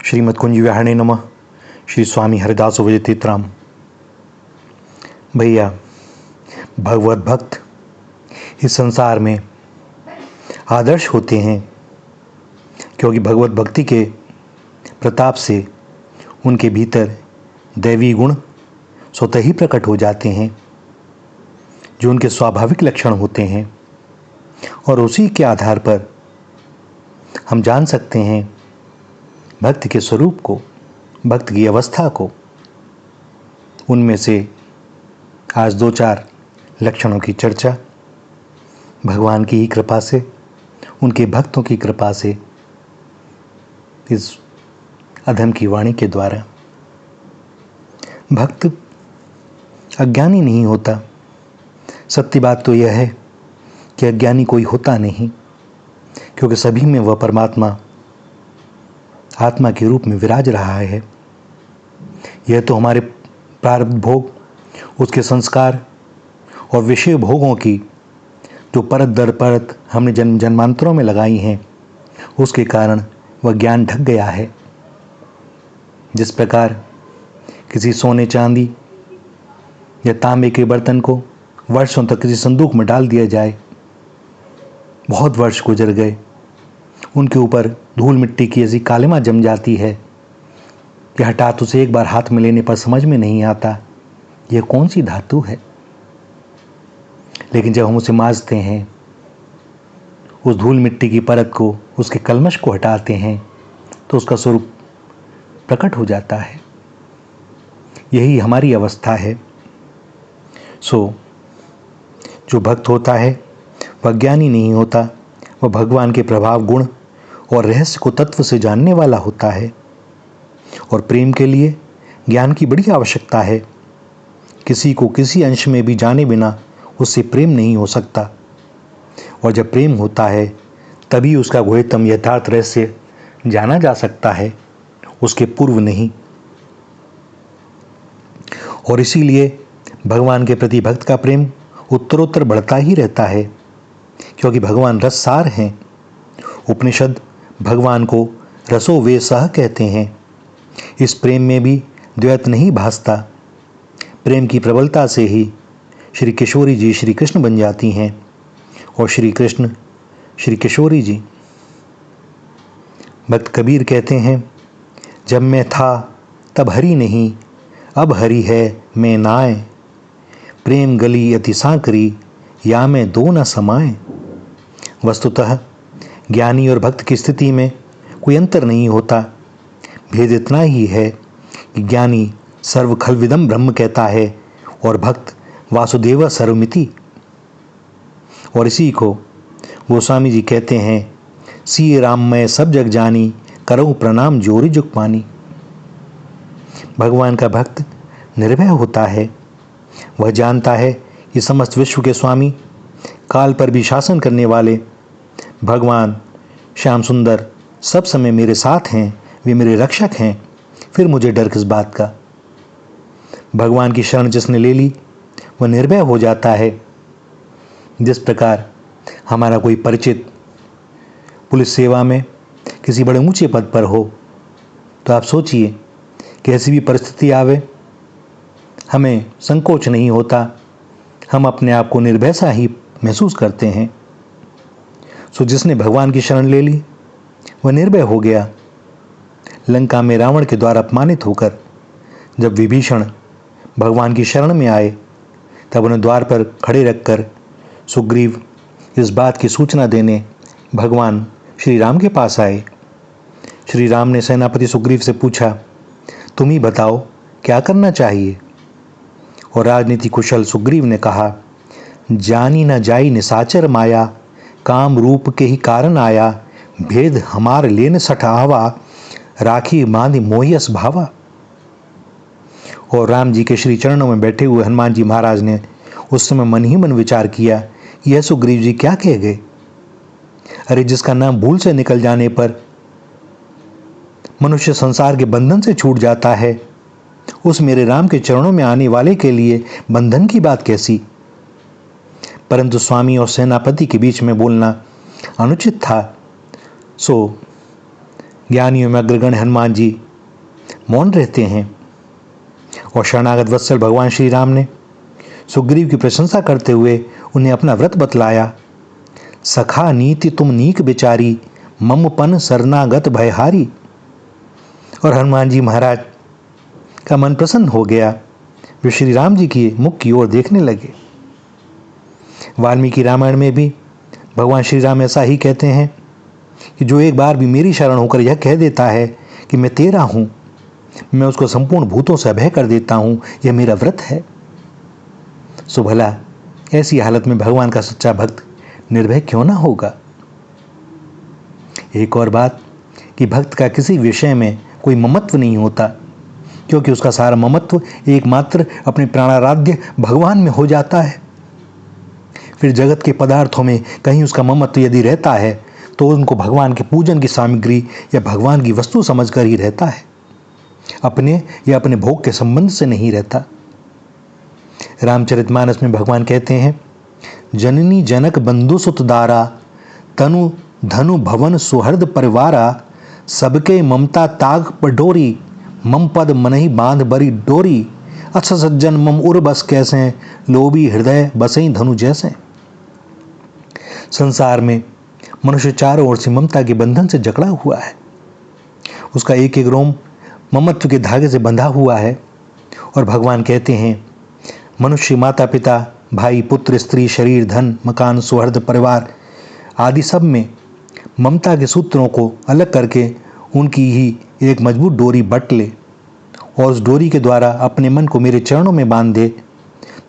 श्रीमद् कुंज विहारणे नमः। श्री स्वामी हरिदास विजय तीर्थराम। भैया, भगवत भक्त इस संसार में आदर्श होते हैं, क्योंकि भगवत भक्ति के प्रताप से उनके भीतर दैवी गुण स्वतः ही प्रकट हो जाते हैं, जो उनके स्वाभाविक लक्षण होते हैं, और उसी के आधार पर हम जान सकते हैं भक्त के स्वरूप को, भक्त की अवस्था को। उनमें से आज 2-4 लक्षणों की चर्चा भगवान की ही कृपा से, उनके भक्तों की कृपा से, इस अधम की वाणी के द्वारा। भक्त अज्ञानी नहीं होता। सत्य बात तो यह है कि अज्ञानी कोई होता नहीं, क्योंकि सभी में वह परमात्मा आत्मा के रूप में विराज रहा है। यह तो हमारे प्रारब्ध भोग, उसके संस्कार और विषय भोगों की जो परत दर परत हमने जन्म जन्मांतरों में लगाई हैं, उसके कारण वह ज्ञान ढक गया है। जिस प्रकार किसी सोने चांदी या तांबे के बर्तन को वर्षों तक किसी संदूक में डाल दिया जाए, बहुत वर्ष गुजर गए, उनके ऊपर धूल मिट्टी की ऐसी कालिमा जम जाती है कि हठात उसे एक बार हाथ में लेने पर समझ में नहीं आता यह कौन सी धातु है। लेकिन जब हम उसे मांजते हैं, उस धूल मिट्टी की परत को, उसके कलमश को हटाते हैं, तो उसका स्वरूप प्रकट हो जाता है। यही हमारी अवस्था है। जो भक्त होता है वह ज्ञानी नहीं होता, वह भगवान के प्रभाव, गुण और रहस्य को तत्व से जानने वाला होता है। और प्रेम के लिए ज्ञान की बड़ी आवश्यकता है। किसी को किसी अंश में भी जाने बिना उससे प्रेम नहीं हो सकता, और जब प्रेम होता है तभी उसका गुह्यतम यथार्थ रहस्य जाना जा सकता है, उसके पूर्व नहीं। और इसीलिए भगवान के प्रति भक्त का प्रेम उत्तरोत्तर बढ़ता ही रहता है, क्योंकि भगवान रससार हैं। उपनिषद भगवान को रसो वे सह कहते हैं। इस प्रेम में भी द्वैत नहीं भासता। प्रेम की प्रबलता से ही श्री किशोरी जी श्री कृष्ण बन जाती हैं, और श्री कृष्ण श्री किशोरी जी। भक्त कबीर कहते हैं, जब मैं था तब हरि नहीं, अब हरि है मैं नाय। प्रेम गली अति सांकरी, या मैं दो न समाए। वस्तुतः ज्ञानी और भक्त की स्थिति में कोई अंतर नहीं होता। भेद इतना ही है कि ज्ञानी सर्व खलविदम ब्रह्म कहता है, और भक्त वासुदेव सर्वमिति। और इसी को गोस्वामी जी कहते हैं, सी राम मैं सब जग जानी, करऊं प्रणाम जोरी जुग पानी। भगवान का भक्त निर्भय होता है। वह जानता है कि समस्त विश्व के स्वामी, काल पर भी शासन करने वाले भगवान श्याम सुंदर सब समय मेरे साथ हैं, वे मेरे रक्षक हैं, फिर मुझे डर किस बात का। भगवान की शरण जिसने ले ली वह निर्भय हो जाता है। जिस प्रकार हमारा कोई परिचित पुलिस सेवा में किसी बड़े ऊंचे पद पर हो, तो आप सोचिए कि ऐसी भी परिस्थिति आवे, हमें संकोच नहीं होता, हम अपने आप को निर्भय सा ही महसूस करते हैं। जिसने भगवान की शरण ले ली वह निर्भय हो गया। लंका में रावण के द्वारा अपमानित होकर जब विभीषण भगवान की शरण में आए, तब उन्हें द्वार पर खड़े रखकर सुग्रीव इस बात की सूचना देने भगवान श्री राम के पास आए। श्री राम ने सेनापति सुग्रीव से पूछा, तुम ही बताओ क्या करना चाहिए। और राजनीति कुशल सुग्रीव ने कहा, जानी न जाई निसाचर माया, काम रूप के ही कारण आया। भेद हमार लेन सठावा, राखी बांधी मोहियस भावा। और राम जी के श्री चरणों में बैठे हुए हनुमान जी महाराज ने उस समय मन ही मन विचार किया, यह सुग्रीव जी क्या कह गए। अरे, जिसका नाम भूल से निकल जाने पर मनुष्य संसार के बंधन से छूट जाता है, उस मेरे राम के चरणों में आने वाले के लिए बंधन की बात कैसी। परंतु स्वामी और सेनापति के बीच में बोलना अनुचित था। ज्ञानियों में अग्रगण्य हनुमान जी मौन रहते हैं और शरणागत वत्सल भगवान श्री राम ने सुग्रीव की प्रशंसा करते हुए उन्हें अपना व्रत बतलाया। सखा नीति तुम नीक बिचारी, मम पन शरणागत भयहारी। और हनुमान जी महाराज का मन प्रसन्न हो गया। वे श्री राम जी की मुख की ओर देखने लगे। वाल्मीकि रामायण में भी भगवान श्री राम ऐसा ही कहते हैं कि जो एक बार भी मेरी शरण होकर यह कह देता है कि मैं तेरा हूं, मैं उसको संपूर्ण भूतों से अभय कर देता हूं, यह मेरा व्रत है। सो भला ऐसी हालत में भगवान का सच्चा भक्त निर्भय क्यों ना होगा। एक और बात कि भक्त का किसी विषय में कोई ममत्व नहीं होता, क्योंकि उसका सारा ममत्व एकमात्र अपने प्राणाराध्य भगवान में हो जाता है। फिर जगत के पदार्थों में कहीं उसका ममत्व यदि रहता है तो उनको भगवान के पूजन की सामग्री या भगवान की वस्तु समझकर ही रहता है, अपने या अपने भोग के संबंध से नहीं रहता। रामचरितमानस में भगवान कहते हैं, जननी जनक बंधु सुत दारा, तनु धनु भवन सुहृद परिवारा, सबके ममता ताग पडोरी, मम पद मनहि बांध बरी डोरी, अच्छा सज्जन मम उर बस कैसे, लोभी हृदय बसई धनु जैसे। संसार में मनुष्य चारों ओर से ममता के बंधन से जकड़ा हुआ है। उसका एक एक रोम ममत्व के धागे से बंधा हुआ है। और भगवान कहते हैं, मनुष्य माता पिता भाई पुत्र स्त्री शरीर धन मकान सुहृद परिवार आदि सब में ममता के सूत्रों को अलग करके उनकी ही एक मजबूत डोरी बट ले और उस डोरी के द्वारा अपने मन को मेरे चरणों में बांध दे,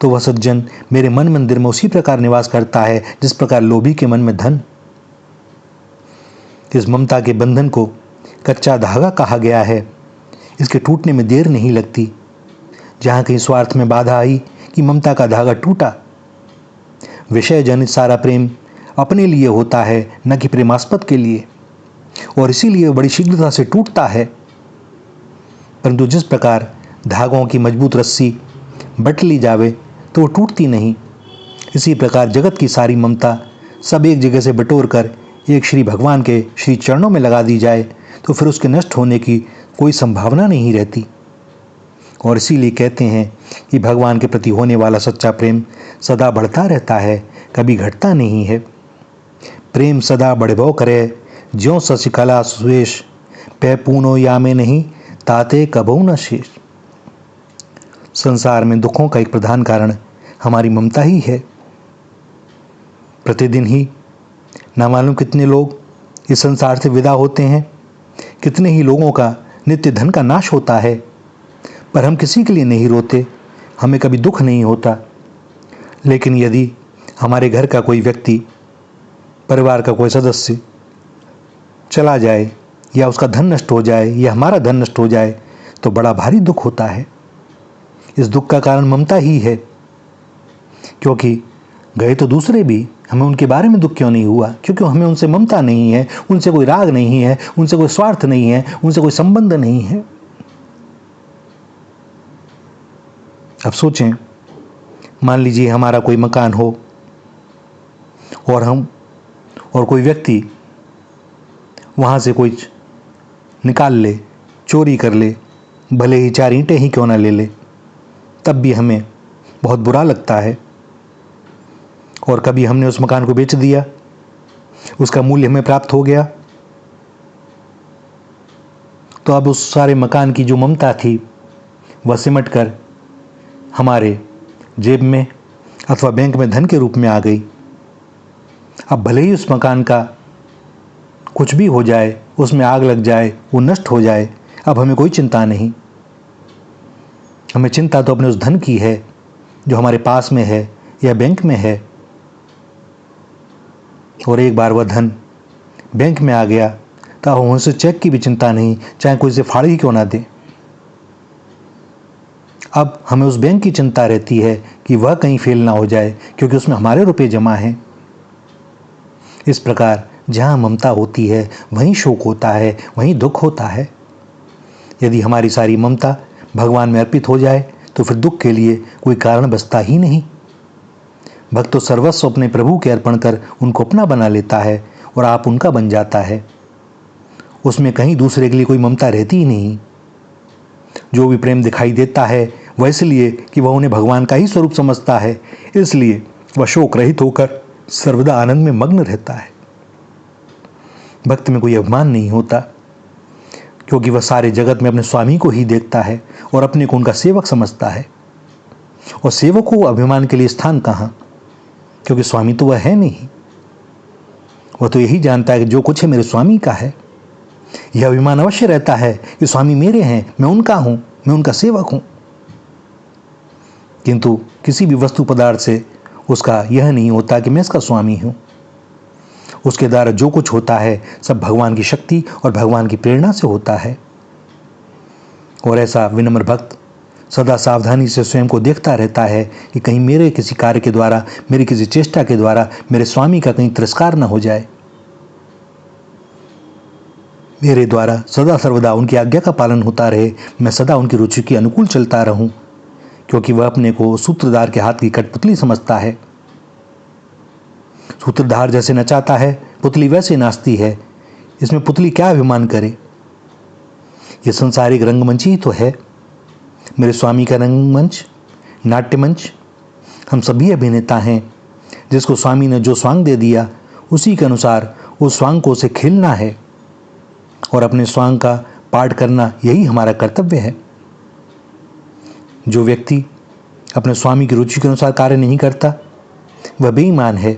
तो वह सज्जन मेरे मन मंदिर में उसी प्रकार निवास करता है जिस प्रकार लोभी के मन में धन। इस ममता के बंधन को कच्चा धागा कहा गया है। इसके टूटने में देर नहीं लगती। जहाँ कहीं स्वार्थ में बाधा आई कि ममता का धागा टूटा। विषय जनित सारा प्रेम अपने लिए होता है, न कि प्रेमास्पद के लिए, और इसीलिए बड़ी शीघ्रता से टूटता है। परंतु जिस प्रकार धागों की मजबूत रस्सी बट ली जावे तो वो टूटती नहीं, इसी प्रकार जगत की सारी ममता सब एक जगह से बटोर कर एक श्री भगवान के श्री चरणों में लगा दी जाए तो फिर उसके नष्ट होने की कोई संभावना नहीं रहती। और इसीलिए कहते हैं कि भगवान के प्रति होने वाला सच्चा प्रेम सदा बढ़ता रहता है, कभी घटता नहीं है। प्रेम सदा बढ़बो करे, ज्यों शशिकला सुवेश, पै पूनो या में नहीं ताते कबहु न शेष। संसार में दुखों का एक प्रधान कारण हमारी ममता ही है। प्रतिदिन ही ना मालूम कितने लोग इस संसार से विदा होते हैं, कितने ही लोगों का नित्य धन का नाश होता है, पर हम किसी के लिए नहीं रोते, हमें कभी दुख नहीं होता। लेकिन यदि हमारे घर का कोई व्यक्ति, परिवार का कोई सदस्य चला जाए या उसका धन नष्ट हो जाए या हमारा धन नष्ट हो जाए तो बड़ा भारी दुख होता है। इस दुख का कारण ममता ही है, क्योंकि गए तो दूसरे भी, हमें उनके बारे में दुख क्यों नहीं हुआ? क्योंकि हमें उनसे ममता नहीं है, उनसे कोई राग नहीं है, उनसे कोई स्वार्थ नहीं है, उनसे कोई संबंध नहीं है। अब सोचें, मान लीजिए हमारा कोई मकान हो और कोई व्यक्ति वहाँ से कोई निकाल ले, चोरी कर ले, भले ही 4 ईंटें ही क्यों ना ले ले, तब भी हमें बहुत बुरा लगता है। और कभी हमने उस मकान को बेच दिया, उसका मूल्य हमें प्राप्त हो गया, तो अब उस सारे मकान की जो ममता थी वह सिमट कर हमारे जेब में अथवा बैंक में धन के रूप में आ गई। अब भले ही उस मकान का कुछ भी हो जाए, उसमें आग लग जाए, वो नष्ट हो जाए, अब हमें कोई चिंता नहीं। हमें चिंता तो अपने उस धन की है जो हमारे पास में है या बैंक में है। और एक बार वह धन बैंक में आ गया तो हम उनसे चेक की भी चिंता नहीं, चाहे कोई से फाड़ ही क्यों ना दे। अब हमें उस बैंक की चिंता रहती है कि वह कहीं फेल ना हो जाए, क्योंकि उसमें हमारे रुपए जमा हैं। इस प्रकार जहाँ ममता होती है वहीं शोक होता है, वहीं दुख होता है। यदि हमारी सारी ममता भगवान में अर्पित हो जाए तो फिर दुख के लिए कोई कारण बचता ही नहीं। भक्त तो सर्वस्व अपने प्रभु के अर्पण कर उनको अपना बना लेता है और आप उनका बन जाता है। उसमें कहीं दूसरे के लिए कोई ममता रहती ही नहीं। जो भी प्रेम दिखाई देता है वह इसलिए कि वह उन्हें भगवान का ही स्वरूप समझता है, इसलिए वह शोक रहित होकर सर्वदा आनंद में मग्न रहता है। भक्त में कोई अभिमान नहीं होता, क्योंकि वह सारे जगत में अपने स्वामी को ही देखता है और अपने को उनका सेवक समझता है। और सेवक को अभिमान के लिए स्थान कहाँ, क्योंकि स्वामी तो वह है नहीं। वह तो यही जानता है कि जो कुछ है मेरे स्वामी का है। यह अभिमान अवश्य रहता है कि स्वामी मेरे हैं, मैं उनका हूं, मैं उनका सेवक हूं। किंतु किसी भी वस्तु पदार्थ से उसका यह नहीं होता कि मैं इसका स्वामी हूं। उसके द्वारा जो कुछ होता है सब भगवान की शक्ति और भगवान की प्रेरणा से होता है। और ऐसा विनम्र भक्त सदा सावधानी से स्वयं को देखता रहता है कि कहीं मेरे किसी कार्य के द्वारा, मेरी किसी चेष्टा के द्वारा मेरे स्वामी का कहीं तिरस्कार न हो जाए। मेरे द्वारा सदा सर्वदा उनकी आज्ञा का पालन होता रहे, मैं सदा उनकी रुचि के अनुकूल चलता रहूं, क्योंकि वह अपने को सूत्रधार के हाथ की कठपुतली समझता है। सूत्रधार जैसे नचाता है, पुतली वैसे नाचती है। इसमें पुतली क्या अभिमान करे? यह संसारिक रंगमंच ही तो है। मेरे स्वामी का रंगमंच, नाट्य मंच। हम सभी अभिनेता हैं। जिसको स्वामी ने जो स्वांग दे दिया उसी के अनुसार उस स्वांग को उसे खेलना है और अपने स्वांग का पाठ करना, यही हमारा कर्तव्य है। जो व्यक्ति अपने स्वामी की रुचि के अनुसार कार्य नहीं करता वह बेईमान है,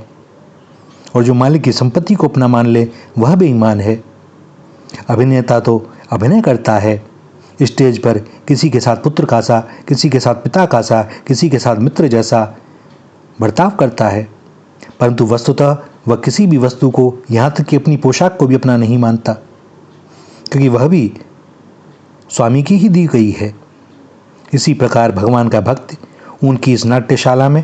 और जो मालिक की संपत्ति को अपना मान ले वह बेईमान है। अभिनेता तो अभिनय करता है, स्टेज पर किसी के साथ पुत्र का सा, किसी के साथ पिता का सा, किसी के साथ मित्र जैसा बर्ताव करता है, परंतु वस्तुतः वह किसी भी वस्तु को, यहाँ तक कि अपनी पोशाक को भी अपना नहीं मानता, क्योंकि वह भी स्वामी की ही दी गई है। इसी प्रकार भगवान का भक्त उनकी इस नाट्यशाला में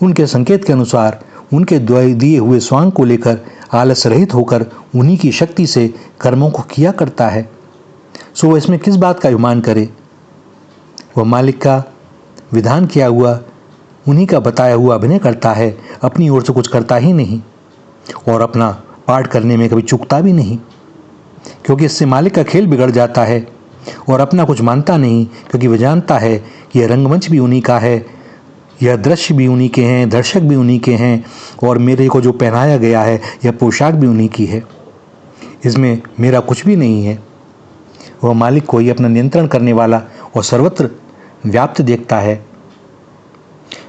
उनके संकेत के अनुसार उनके दिए हुए स्वांग को लेकर आलस रहित होकर उन्हीं की शक्ति से कर्मों को किया करता है। सो वह इसमें किस बात का अभिमान करे? वह मालिक का विधान किया हुआ, उन्हीं का बताया हुआ अभिनय करता है, अपनी ओर से कुछ करता ही नहीं और अपना पाठ करने में कभी चूकता भी नहीं, क्योंकि इससे मालिक का खेल बिगड़ जाता है। और अपना कुछ मानता नहीं, क्योंकि वह जानता है कि यह रंगमंच भी उन्हीं का है, यह दृश्य भी उन्हीं के हैं, दर्शक भी उन्हीं के हैं, और मेरे को जो पहनाया गया है यह पोशाक भी उन्हीं की है। इसमें मेरा कुछ भी नहीं है। वह मालिक को ही अपना नियंत्रण करने वाला और सर्वत्र व्याप्त देखता है।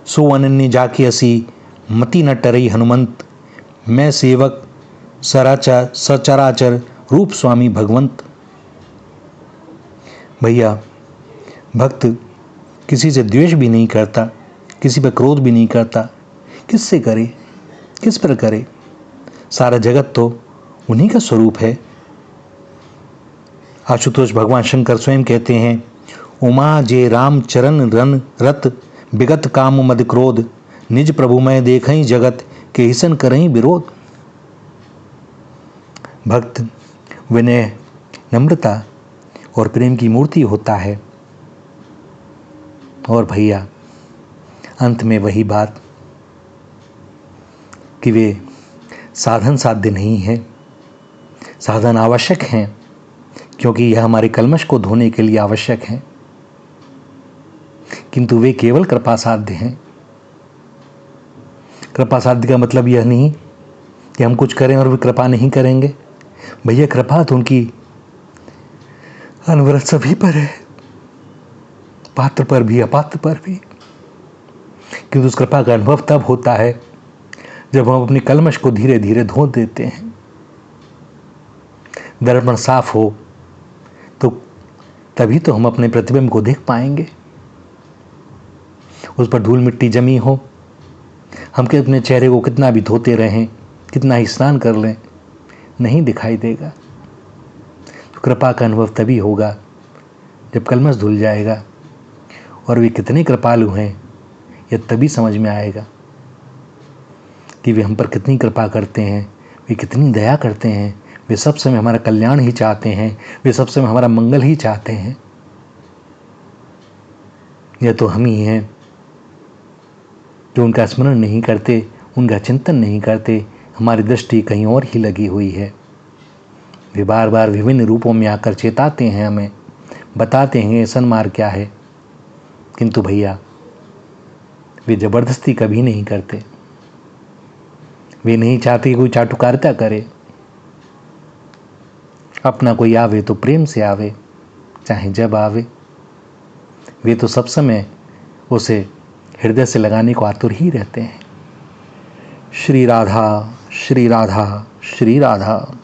सो अनन्य जाके असी मति न टरई हनुमंत, मैं सेवक सचराचर रूप स्वामी भगवंत। भैया, भक्त किसी से द्वेष भी नहीं करता, किसी पर क्रोध भी नहीं करता। किससे करे, किस पर करे? सारा जगत तो उन्हीं का स्वरूप है। आशुतोष भगवान शंकर स्वयं कहते हैं, उमा जे राम चरण रन रत, विगत काम मद क्रोध, निज प्रभु मैं देखई जगत, के हिसन करई विरोध। भक्त विनय, नम्रता और प्रेम की मूर्ति होता है। और भैया, अंत में वही बात कि वे साधन साध्य नहीं है। साधन आवश्यक हैं, क्योंकि यह हमारे कल्मश को धोने के लिए आवश्यक हैं, किंतु वे केवल कृपा साध्य हैं। कृपा साध्य का मतलब यह नहीं कि हम कुछ करें और वे कृपा नहीं करेंगे। भैया, कृपा तो उनकी अनवरत सभी पर है, पात्र पर भी अपात्र पर भी। किंतु उस कृपा का अनुभव तब होता है जब हम अपनी कल्मश को धीरे धीरे धो देते हैं। दर्पण साफ हो तो तभी तो हम अपने प्रतिबिंब को देख पाएंगे। उस पर धूल मिट्टी जमी हो, हम के अपने चेहरे को कितना भी धोते रहें, कितना ही स्नान कर लें, नहीं दिखाई देगा। तो कृपा का अनुभव तभी होगा जब कल्मश धुल जाएगा। और वे कितने कृपालु हैं यह तभी समझ में आएगा कि वे हम पर कितनी कृपा करते हैं, वे कितनी दया करते हैं। वे सब समय हमारा कल्याण ही चाहते हैं, वे सब समय हमारा मंगल ही चाहते हैं। यह तो हम ही हैं जो उनका स्मरण नहीं करते, उनका चिंतन नहीं करते, हमारी दृष्टि कहीं और ही लगी हुई है। वे बार बार विभिन्न रूपों में आकर चेताते हैं, हमें बताते हैं ये सन्मार्ग क्या है, किंतु भैया वे जबरदस्ती कभी नहीं करते। वे नहीं चाहते कि कोई चाटुकारिता करे। अपना कोई आवे तो प्रेम से आवे, चाहे जब आवे। वे तो सब समय उसे हृदय से लगाने को आतुर ही रहते हैं। श्री राधा, श्री राधा, श्री राधा।